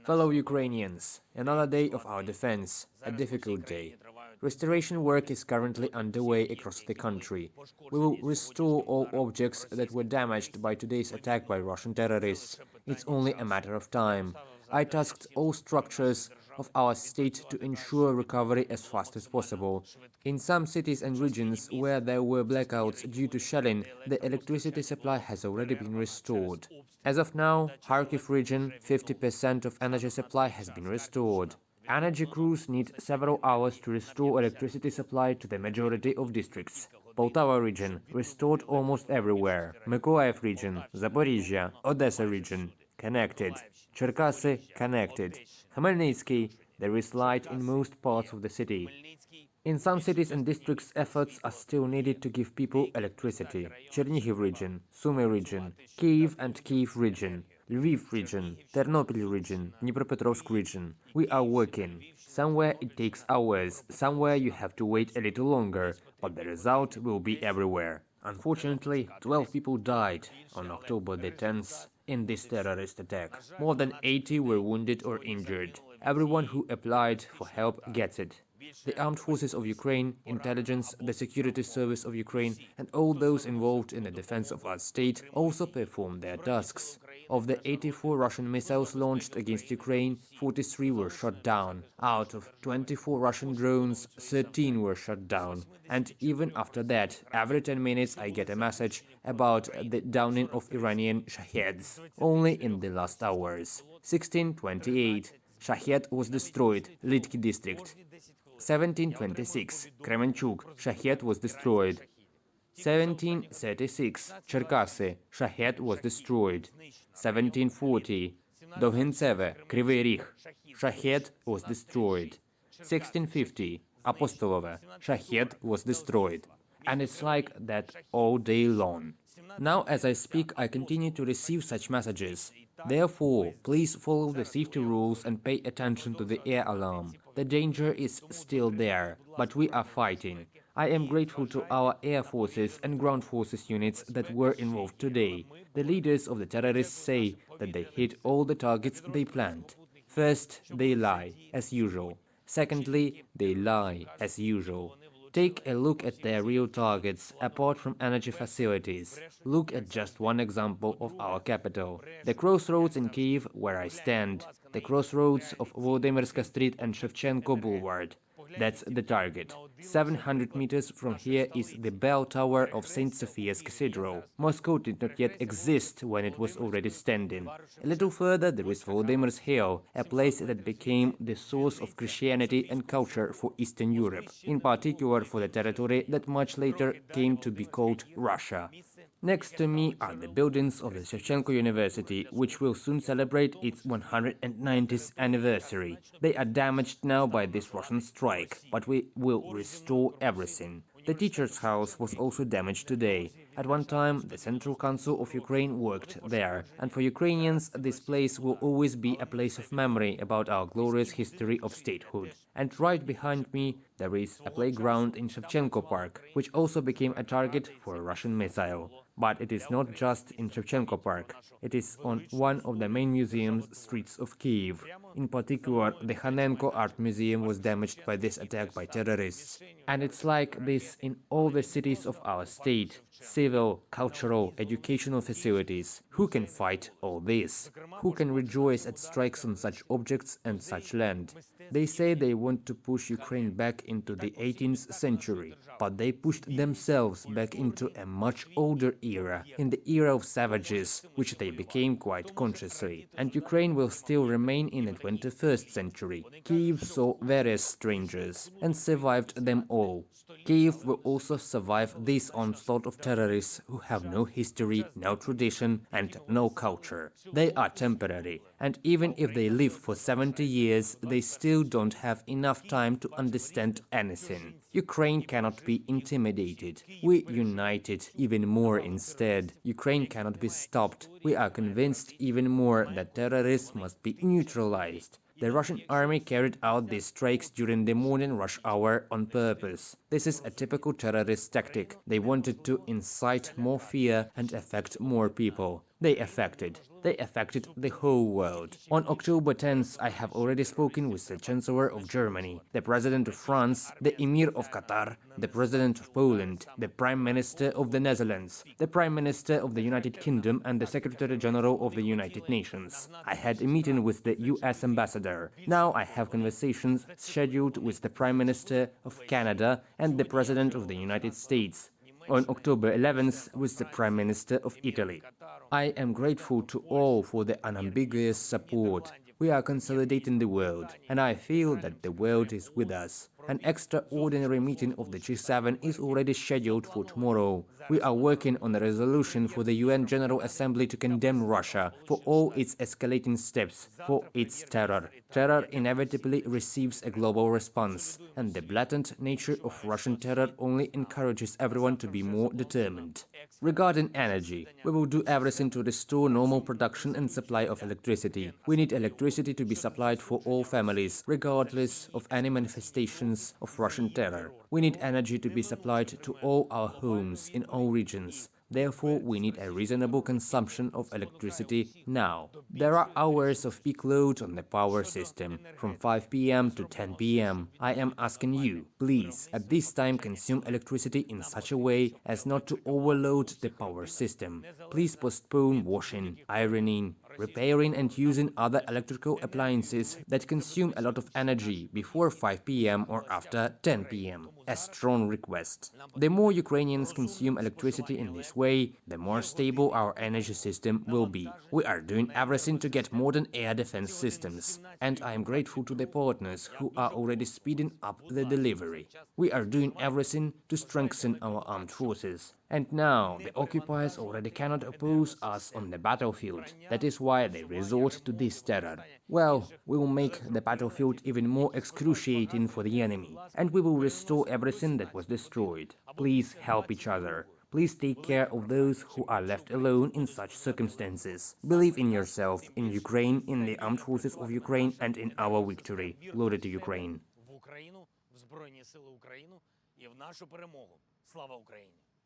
Fellow Ukrainians, another day of our defense, a difficult day. Restoration work is currently underway across the country. We will restore all objects that were damaged by today's attack by Russian terrorists. It's only a matter of time. I tasked all structures of our state to ensure recovery as fast as possible. In some cities and regions where there were blackouts due to shelling, the electricity supply has already been restored. As of now, Kharkiv region, 50% of energy supply has been restored. Energy crews need several hours to restore electricity supply to the majority of districts. Poltava region, restored almost everywhere. Mykolaiv region, Zaporizhia, Odessa region, connected. Cherkasy, connected. Khmelnytsky, there is light in most parts of the city. In some cities and districts, efforts are still needed to give people electricity. Chernihiv region, Sumy region, Kyiv and Kyiv region, Lviv region, Ternopil region, Dnipropetrovsk region. We are working. Somewhere it takes hours, somewhere you have to wait a little longer, but the result will be everywhere. Unfortunately, 12 people died on October the 10th in this terrorist attack. More than 80 were wounded or injured. Everyone who applied for help gets it. The armed forces of Ukraine, intelligence, the security service of Ukraine, and all those involved in the defense of our state also performed their tasks. Of the 84 Russian missiles launched against Ukraine, 43 were shot down. Out of 24 Russian drones, 13 were shot down. And even after that, every 10 minutes I get a message about the downing of Iranian Shaheds. Only in the last hours. 16:28. Shahed was destroyed, Litki district. 17:26, Kremenchuk, Shahed was destroyed. 17:36, Cherkasy, Shahed was destroyed. 17:40, Dovhintseve, Kryvyi Rih, Shahed was destroyed. 16:50, Apostolove, Shahed was destroyed. And it's like that all day long. Now, as I speak, I continue to receive such messages. Therefore, please follow the safety rules and pay attention to the air alarm. The danger is still there, but we are fighting. I am grateful to our air forces and ground forces units that were involved today. The leaders of the terrorists say that they hit all the targets they planned. First, they lie, as usual. Secondly, they lie, as usual. Take a look at their real targets, apart from energy facilities. Look at just one example of our capital. The crossroads in Kyiv, where I stand. The crossroads of Volodymyrska Street and Shevchenko Boulevard. That's the target. 700 meters from here is the bell tower of St. Sophias Cathedral. Moscow did not yet exist when it was already standing. A little further there is Volodymyr's Hill, a place that became the source of Christianity and culture for Eastern Europe, in particular for the territory that much later came to be called Russia. Next to me are the buildings of the Shevchenko University, which will soon celebrate its 190th anniversary. They are damaged now by this Russian strike, but we will restore everything. The teacher's house was also damaged today. At one time, the Central Council of Ukraine worked there, and for Ukrainians, this place will always be a place of memory about our glorious history of statehood. And right behind me, there is a playground in Shevchenko Park, which also became a target for a Russian missile. But it is not just in Shevchenko Park. It is on one of the main museum streets of Kyiv. In particular, the Hanenko Art Museum was damaged by this attack by terrorists. And it's like this in all the cities of our state. Civil, cultural, educational facilities. Who can fight all this? Who can rejoice at strikes on such objects and such land? They say they want to push Ukraine back into the 18th century, but they pushed themselves back into a much older era, in the era of savages, which they became quite consciously. And Ukraine will still remain in the 21st century. Kyiv saw various strangers and survived them all. Kyiv will also survive this onslaught of terrorists who have no history, no tradition and no culture. They are temporary, and even if they live for 70 years, they still don't have enough time to understand anything. Ukraine cannot be intimidated. We united even more instead. Ukraine cannot be stopped. We are convinced even more that terrorists must be neutralized. The Russian army carried out these strikes during the morning rush hour on purpose. This is a typical terrorist tactic. They wanted to incite more fear and affect more people. They affected the whole world. On October 10th, I have already spoken with the Chancellor of Germany, the President of France, the Emir of Qatar, the President of Poland, the Prime Minister of the Netherlands, the Prime Minister of the United Kingdom, and the Secretary General of the United Nations. I had a meeting with the US Ambassador. Now I have conversations scheduled with the Prime Minister of Canada and the President of the United States. On October 11th with the Prime Minister of Italy. I am grateful to all for the unambiguous support. We are consolidating the world, and I feel that the world is with us. An extraordinary meeting of the G7 is already scheduled for tomorrow. We are working on a resolution for the UN General Assembly to condemn Russia for all its escalating steps, for its terror. Terror inevitably receives a global response, and the blatant nature of Russian terror only encourages everyone to be more determined. Regarding energy, we will do everything to restore normal production and supply of electricity. We need electricity to be supplied for all families, regardless of any manifestations of Russian terror. We need energy to be supplied to all our homes in all regions. Therefore, we need a reasonable consumption of electricity now. There are hours of peak load on the power system, from 5 p.m. to 10 p.m. I am asking you, please, at this time consume electricity in such a way as not to overload the power system. Please postpone washing, ironing, repairing and using other electrical appliances that consume a lot of energy before 5 p.m. or after 10 p.m. A strong request. The more Ukrainians consume electricity in this way, the more stable our energy system will be. We are doing everything to get modern air defense systems, and I am grateful to the partners who are already speeding up the delivery. We are doing everything to strengthen our armed forces. And now, the occupiers already cannot oppose us on the battlefield. That is why they resort to this terror. Well, we will make the battlefield even more excruciating for the enemy, and we will restore everything that was destroyed. Please help each other. Please take care of those who are left alone in such circumstances. Believe in yourself, in Ukraine, in the armed forces of Ukraine, and in our victory. Glory to Ukraine. В Україну, в Збройні Сили України і в нашу перемогу. Слава Україні!